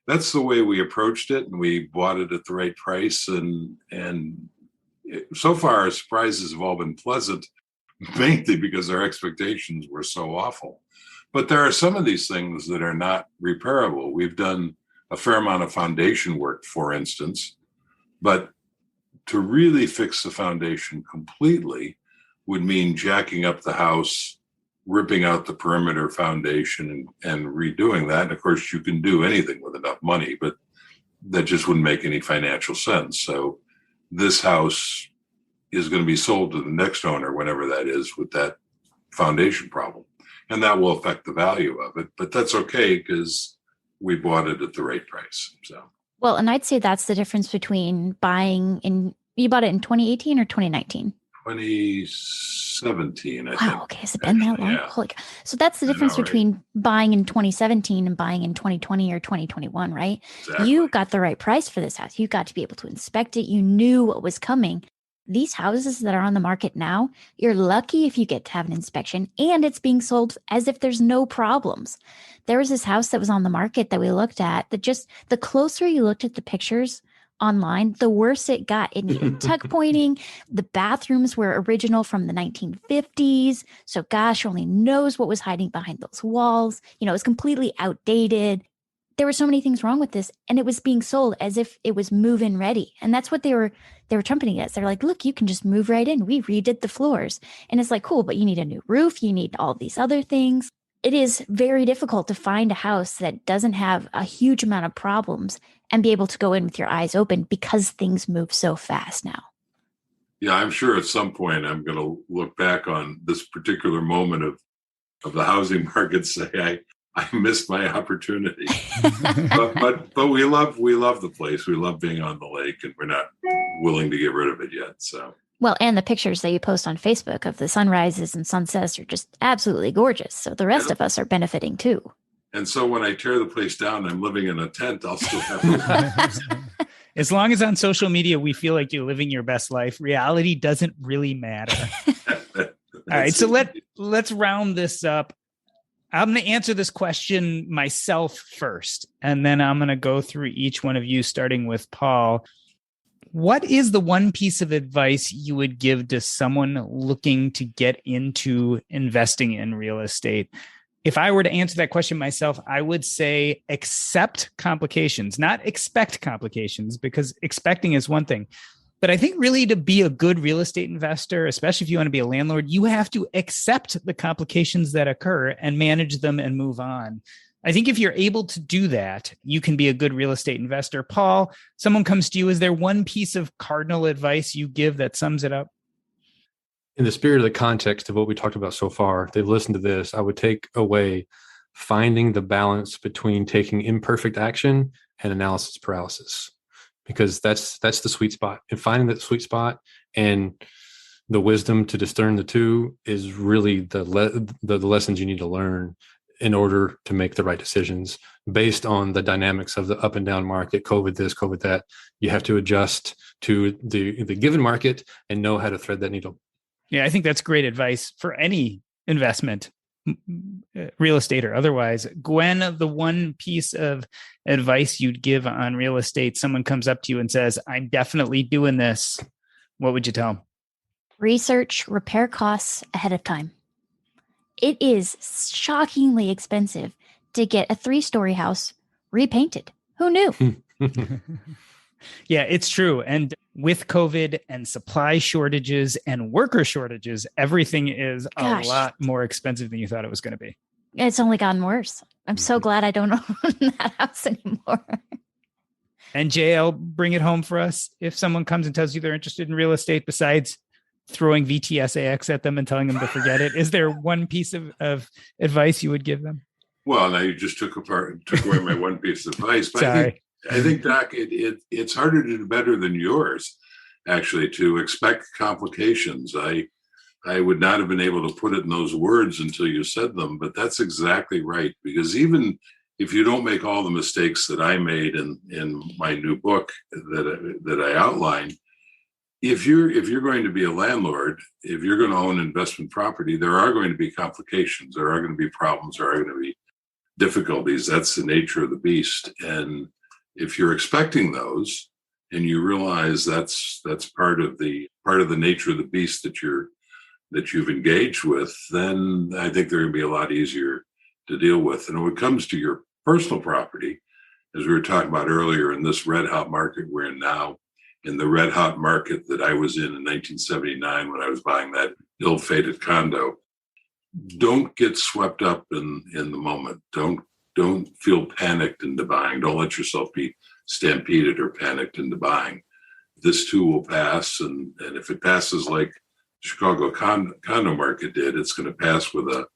the way we approached it, and we bought it at the right price. And so far, our surprises have all been pleasant, mainly because our expectations were so awful. But there are some of these things that are not repairable. We've done a fair amount of foundation work, for instance, but to really fix the foundation completely would mean jacking up the house, ripping out the perimeter foundation and redoing that. And of course, you can do anything with enough money, but that just wouldn't make any financial sense. So this house is going to be sold to the next owner, whenever that is, with that foundation problem. And that will affect the value of it. But that's okay because we bought it at the right price. So. Well, and I'd say that's the difference between you bought it in 2018 or 2019? 2017, I think. Wow, okay. Has it been that long? Yeah. Holy cow. So that's the difference between buying in 2017 and buying in 2020 or 2021, right? Exactly. You got the right price for this house. You got to be able to inspect it. You knew what was coming. These houses that are on the market now, you're lucky if you get to have an inspection, and it's being sold as if there's no problems. There was this house that was on the market that we looked at that just the closer you looked at the pictures online, the worse it got. It needed tuck pointing. The bathrooms were original from the 1950s. So gosh only knows what was hiding behind those walls. It was completely outdated. There were so many things wrong with this, and it was being sold as if it was move-in ready. And that's what they were trumpeting us. They're like, look, you can just move right in. We redid the floors. And it's like, cool, but you need a new roof. You need all these other things. It is very difficult to find a house that doesn't have a huge amount of problems and be able to go in with your eyes open because things move so fast now. Yeah, I'm sure at some point I'm going to look back on this particular moment of the housing market, say I missed my opportunity. but we love the place. We love being on the lake, and we're not willing to get rid of it yet. So. Well, and the pictures that you post on Facebook of the sunrises and sunsets are just absolutely gorgeous. So the rest of us are benefiting too. And so when I tear the place down, I'm living in a tent, I'll still have As long as on social media we feel like you're living your best life, reality doesn't really matter. All right, so let's round this up. I'm going to answer this question myself first, and then I'm going to go through each one of you, starting with Paul. What is the one piece of advice you would give to someone looking to get into investing in real estate? If I were to answer that question myself, I would say accept complications, not expect complications, because expecting is one thing. But I think really to be a good real estate investor, especially if you want to be a landlord, you have to accept the complications that occur and manage them and move on. I think if you're able to do that, you can be a good real estate investor. Paul, someone comes to you. Is there one piece of cardinal advice you give that sums it up? In the spirit of the context of what we talked about so far, they've listened to this, I would take away finding the balance between taking imperfect action and analysis paralysis, because that's the sweet spot. And finding that sweet spot and the wisdom to discern the two is really the lessons you need to learn in order to make the right decisions based on the dynamics of the up and down market, COVID this, COVID that. You have to adjust to the given market and know how to thread that needle. Yeah, I think that's great advice for any investment, real estate or otherwise. Gwen, the one piece of advice you'd give on real estate, someone comes up to you and says, I'm definitely doing this. What would you tell them? Research repair costs ahead of time. It is shockingly expensive to get a 3-story house repainted. Who knew? Yeah, it's true. And with COVID and supply shortages and worker shortages, everything is a lot more expensive than you thought it was going to be. It's only gotten worse. I'm so glad I don't own that house anymore. And JL, bring it home for us. If someone comes and tells you they're interested in real estate, besides throwing VTSAX at them and telling them to forget it, is there one piece of advice you would give them? Well, now you just took away my one piece of advice. But Sorry. I think, Doc, it's harder to do better than yours, actually, to expect complications. I would not have been able to put it in those words until you said them, but that's exactly right. Because even if you don't make all the mistakes that I made in my new book that I outline, if you're going to be a landlord, if you're going to own investment property, there are going to be complications, there are going to be problems, there are going to be difficulties. That's the nature of the beast. And if you're expecting those and you realize that's part of the nature of the beast that you've engaged with, then I think they're going to be a lot easier to deal with. And when it comes to your personal property, as we were talking about earlier, in this red hot market we're in now, in the red hot market that I was in 1979 when I was buying that ill-fated condo, don't get swept up in the moment. Don't feel panicked into buying. Don't let yourself be stampeded or panicked into buying. This too will pass, and if it passes like Chicago condo market did, it's going to pass with a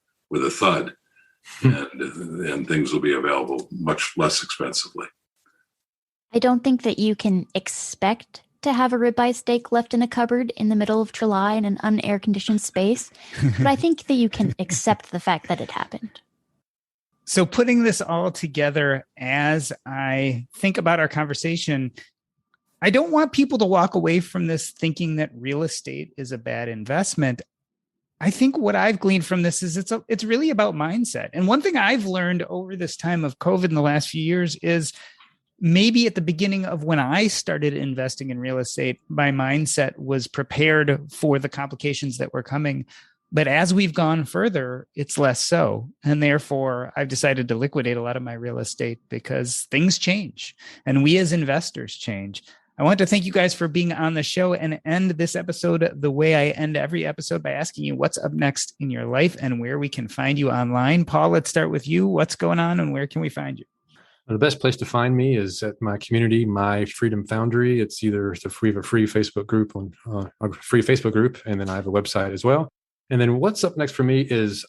thud, and things will be available much less expensively. I don't think that you can expect to have a ribeye steak left in a cupboard in the middle of July in an unair-conditioned space, but I think that you can accept the fact that it happened. So putting this all together, as I think about our conversation, I don't want people to walk away from this thinking that real estate is a bad investment. I think what I've gleaned from this is it's really about mindset. And one thing I've learned over this time of COVID in the last few years is maybe at the beginning of when I started investing in real estate, my mindset was prepared for the complications that were coming. But as we've gone further, it's less so. And therefore, I've decided to liquidate a lot of my real estate because things change and we as investors change. I want to thank you guys for being on the show and end this episode the way I end every episode by asking you what's up next in your life and where we can find you online. Paul, let's start with you. What's going on and where can we find you? The best place to find me is at my community, My Freedom Foundry. We have a free Facebook group and then I have a website as well. And then what's up next for me is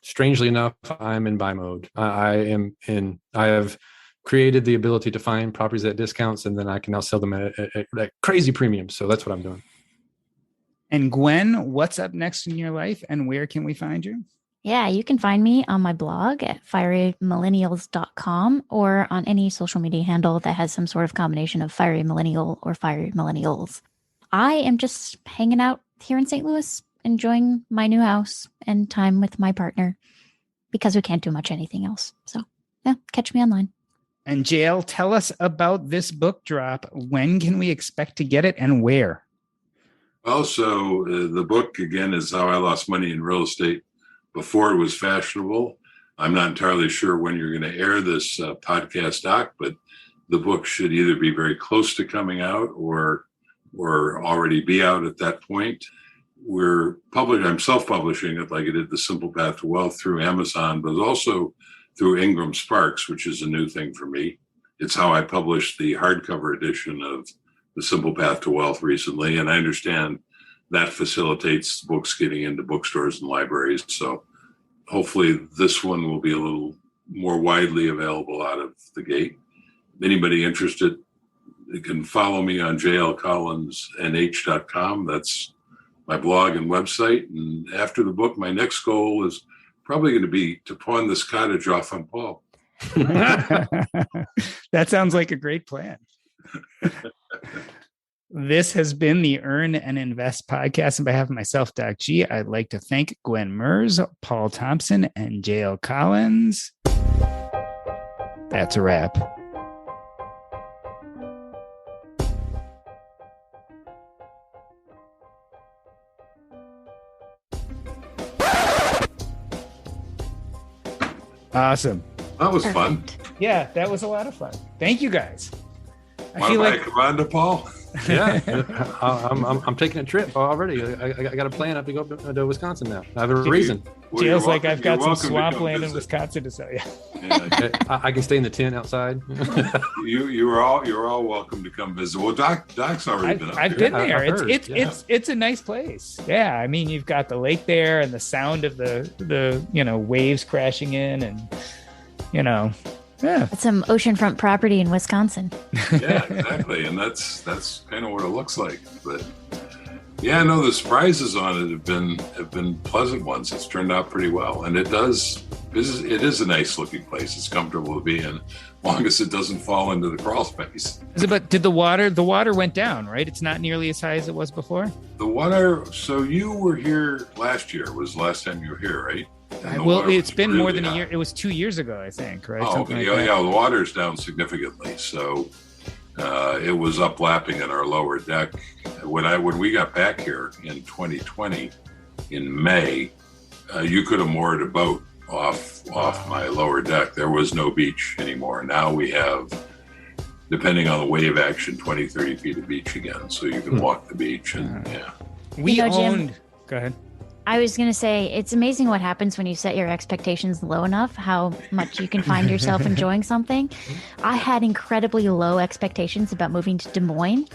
strangely enough, I'm in buy mode. I have created the ability to find properties at discounts, and then I can now sell them at crazy premiums. So that's what I'm doing. And Gwen, what's up next in your life and where can we find you? Yeah, you can find me on my blog at fierymillennials.com or on any social media handle that has some sort of combination of Fiery Millennial or Fiery Millennials. I am just hanging out here in St. Louis, enjoying my new house and time with my partner because we can't do much anything else. So yeah, catch me online. And JL, tell us about this book drop. When can we expect to get it and where? Also, the book, again, is How I Lost Money in Real Estate Before It Was Fashionable. I'm not entirely sure when you're going to air this podcast doc, but the book should either be very close to coming out or already be out at that point. I'm self-publishing it like I did The Simple Path to Wealth through Amazon, but also through Ingram Sparks, which is a new thing for me. It's how I published the hardcover edition of The Simple Path to Wealth recently. And I understand that facilitates books getting into bookstores and libraries. So hopefully this one will be a little more widely available out of the gate. Anybody interested, you can follow me on jlcollinsnh.com. That's my blog and website. And after the book, my next goal is probably going to be to pawn this cottage off on Paul. That sounds like a great plan. This has been the Earn and Invest podcast. On behalf of myself, Doc G, I'd like to thank Gwen Merz, Paul Thompson, and JL Collins. That's a wrap. Awesome. That was fun. Yeah, that was a lot of fun. Thank you guys. I feel like come on to Paul. Yeah, I'm taking a trip already. I got a plan. I have to go up to Wisconsin now. I have a reason. Feels like I've got some swampland in Wisconsin to sell you. Yeah. I can stay in the tent outside. You're all welcome to come visit. Well, Doc's already been up I've been there. It's a nice place. Yeah, I mean, you've got the lake there and the sound of the waves crashing in, and yeah. It's some oceanfront property in Wisconsin. Yeah, exactly. And that's kind of what it looks like. But Yeah, no, the surprises on it have been pleasant ones. It's turned out pretty well, and it is a nice looking place. It's comfortable to be in, as long as it doesn't fall into the crawl space. But did the water went down, right? It's not nearly as high as it was before. The water. So you were here last year. Was the last time you were here, right? Well, it's been really more than high. a year. It was 2 years ago, I think, right? Oh, Something okay. like that. Yeah, the water's down significantly. So it was up lapping in our lower deck. When we got back here in 2020 in May, you could have moored a boat off my lower deck. There was no beach anymore. Now we have, depending on the wave action, 20, 30 feet of beach again. So you can walk the beach and yeah. We Jim, owned. Go ahead. I was going to say, it's amazing what happens when you set your expectations low enough, how much you can find yourself enjoying something. I had incredibly low expectations about moving to Des Moines.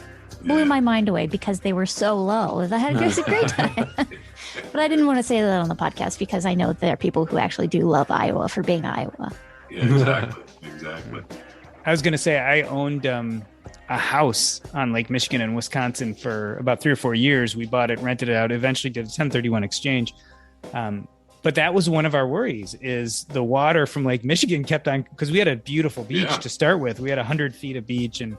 Blew my mind away because they were so low. I had a great time. But I didn't want to say that on the podcast because I know there are people who actually do love Iowa for being Iowa. Yeah, exactly. I was going to say I owned a house on Lake Michigan in Wisconsin for about 3 or 4 years. We bought it, rented it out, eventually did a 1031 exchange. But that was one of our worries is the water from Lake Michigan kept on, because we had a beautiful beach to start with. We had 100 feet of beach and,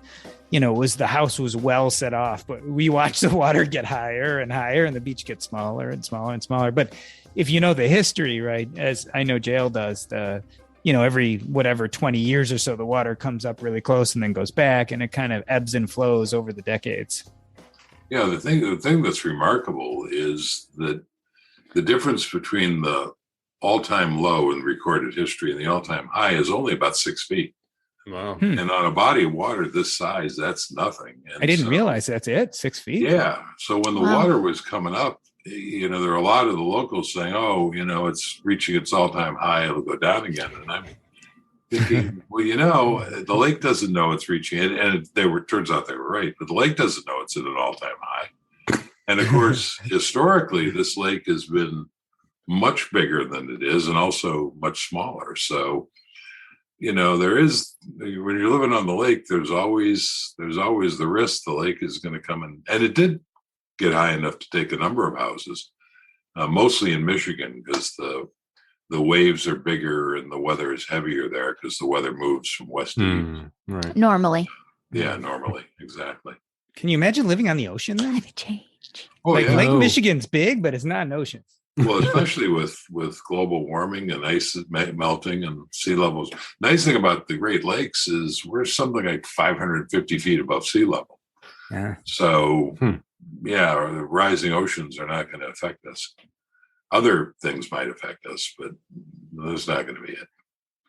the house was well set off, but we watched the water get higher and higher and the beach get smaller and smaller and smaller. But if you know the history, right, as I know Jail does, every 20 years or so, the water comes up really close and then goes back and it kind of ebbs and flows over the decades. Yeah, the thing that's remarkable is that the difference between the all-time low in recorded history and the all-time high is only about 6 feet. Wow. And on a body of water this size, that's nothing. And I didn't realize that's it, 6 feet. Yeah. So when the water was coming up, there are a lot of the locals saying, oh, it's reaching its all-time high, it'll go down again. And I'm thinking, well, the lake doesn't know it's reaching it. And turns out they were right, but the lake doesn't know it's at an all-time high. And of course, historically, this lake has been much bigger than it is and also much smaller. So, there is, when you're living on the lake, there's always the risk the lake is going to come in. And it did get high enough to take a number of houses, mostly in Michigan, because the waves are bigger and the weather is heavier there because the weather moves from west to east. Right. Normally. Yeah, normally. Exactly. Can you imagine living on the ocean then? Climate change. Oh, yeah. Lake Michigan's big, but it's not an ocean. Well, especially with global warming and ice melting and sea levels. Nice thing about the Great Lakes is we're something like 550 feet above sea level. Yeah. So, the rising oceans are not going to affect us. Other things might affect us, but that's not going to be it.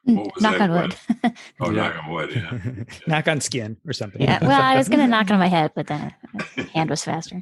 What was knock that, on wood. Oh, knock on wood, yeah. Knock on skin or something. Yeah. Well, I was going to knock on my head, but the hand was faster.